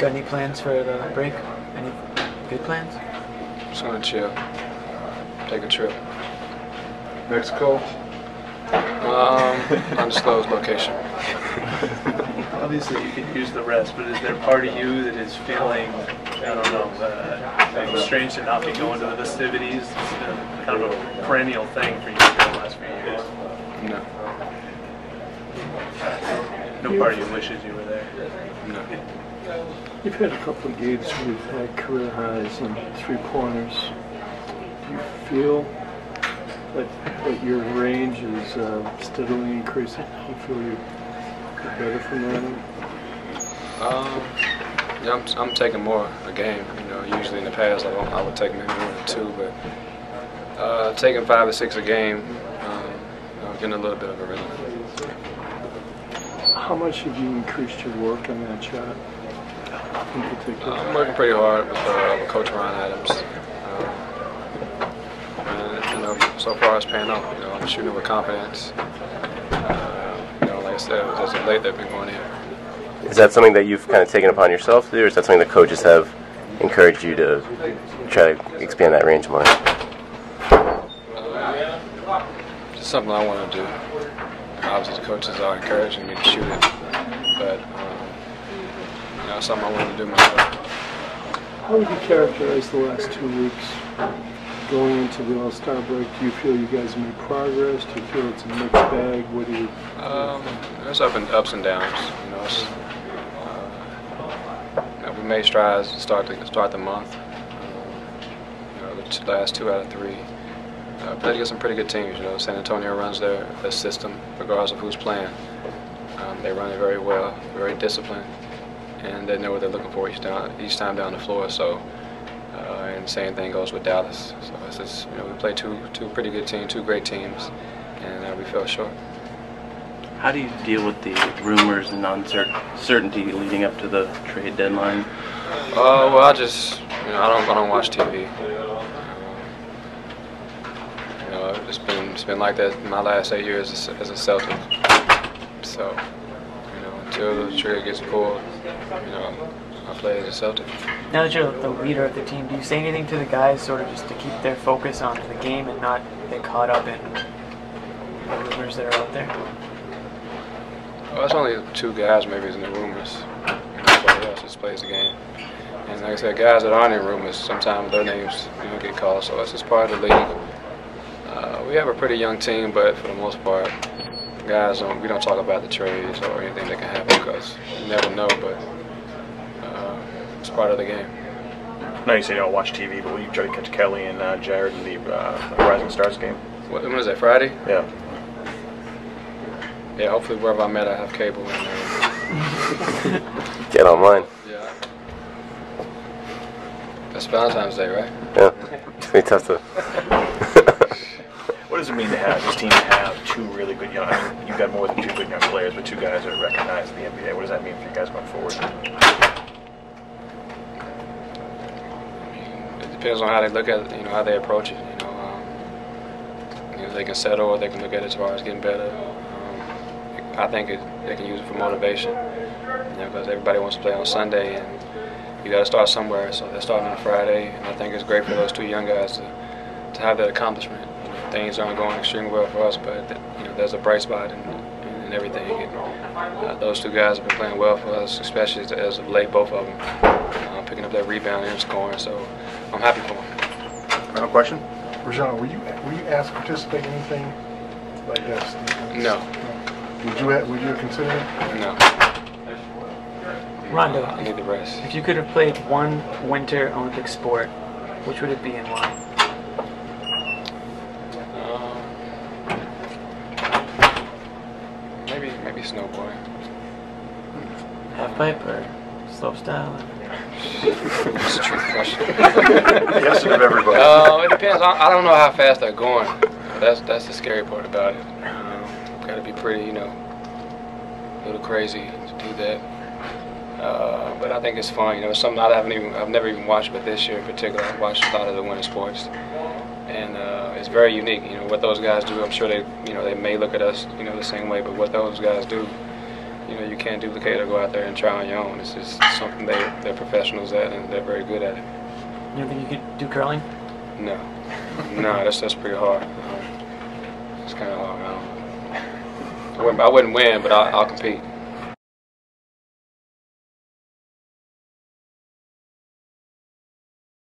Got any plans for the break? Any good plans? Just gonna chill. Take a trip. Mexico? Undisclosed location. Obviously, you could use the rest, but is there part of you that is feeling, I don't know, strange to not be going to the festivities? It's been kind of a perennial thing for you for the last few years. No. No part of you wishes you were there. No. You've had a couple of games where you've had career highs in three-pointers. Do you feel that your range is steadily increasing? Do you feel you get better from that? Yeah, I'm taking more a game. You know, usually in the past I would take maybe 1 or 2, but taking 5 or 6 a game, you know, getting a little bit of a rhythm. How much have you increased your work on that shot in particular? I'm working pretty hard with Coach Ron Adams. And, you know, so far it's paying off. You know, I'm shooting with confidence. You know, like I said, as of late they've been going in. Is that something that you've kind of taken upon yourself to do, or is that something that coaches have encouraged you to try to expand that range more? Just something I want to do. Obviously, the coaches are encouraging me to shoot it, but you know, something I want to do myself. How would you characterize the last 2 weeks going into the All-Star break? Do you feel you guys made progress? Do you feel it's a mixed bag? What do you? There's ups and downs. You know, it's, you know, we made strides to start the month. You know, the last 2 out of 3. Played against some pretty good teams. You know, San Antonio runs their system, regardless of who's playing. They run it very well, very disciplined, and they know what they're looking for each time down the floor. So, and the same thing goes with Dallas. So it's just, you know, we played two pretty good teams, 2 great teams, and we fell short. How do you deal with the rumors and uncertainty leading up to the trade deadline? Well, I just, you know, I don't watch TV. You know, it's been like that in my last 8 years as a Celtic. So, you know, until the trigger gets pulled, you know, I play as a Celtic. Now that you're the leader of the team, do you say anything to the guys sort of just to keep their focus on the game and not get caught up in the rumors that are out there? Well, it's only 2 guys maybe in the rumors. Everybody else just plays the game. And like I said, guys that aren't in rumors, sometimes their names, you know, get called. So it's just part of the league. We have a pretty young team, but for the most part, guys we don't talk about the trades or anything that can happen because you never know. But it's part of the game. No, you say you don't watch TV, but will you try to catch Kelly and Jared in the Rising Stars game? When is that, Friday? Yeah. Yeah, hopefully wherever I'm at I have cable. Get online. Yeah. That's Valentine's Day, right? Yeah. It's going to be tough to... What does it mean to have this team to have 2 really good young? I mean, you've got more than 2 good young players, but 2 guys that are recognized in the NBA. What does that mean for you guys going forward? It depends on how they look at it, you know, how they approach it. You know, they can settle or they can look at it as far as getting better. I think they can use it for motivation, you know, because everybody wants to play on Sunday, and you got to start somewhere. So they're starting on Friday, and I think it's great for those 2 young guys to have that accomplishment. You know, things aren't going extremely well for us, but you know, there's a bright spot in everything. And, those 2 guys have been playing well for us, especially as of late, both of them picking up that rebound and scoring. So I'm happy for them. Final question. Rajon, were you asked to participate in anything like that? No. Would you consider it? No. Rondo, I need the rest. if you could have played one Winter Olympic sport, which would it be and why? Maybe snowboarding. Half pipe or slope style? That's a trick question. Yes, of everybody. It depends. I don't know how fast they're going. That's the scary part about it. Got to be pretty, you know, a little crazy to do that. But I think it's fun. You know, it's something I've never even watched, but this year in particular, I've watched a lot of the winter sports, and it's very unique. You know what those guys do. I'm sure they may look at us, you know, the same way, but what those guys do, you can't duplicate or go out there and try on your own. It's just something they're professionals at, and they're very good at it. You don't think you could do curling? No, that's pretty hard. It's kind of hard. I wouldn't win, but I'll compete.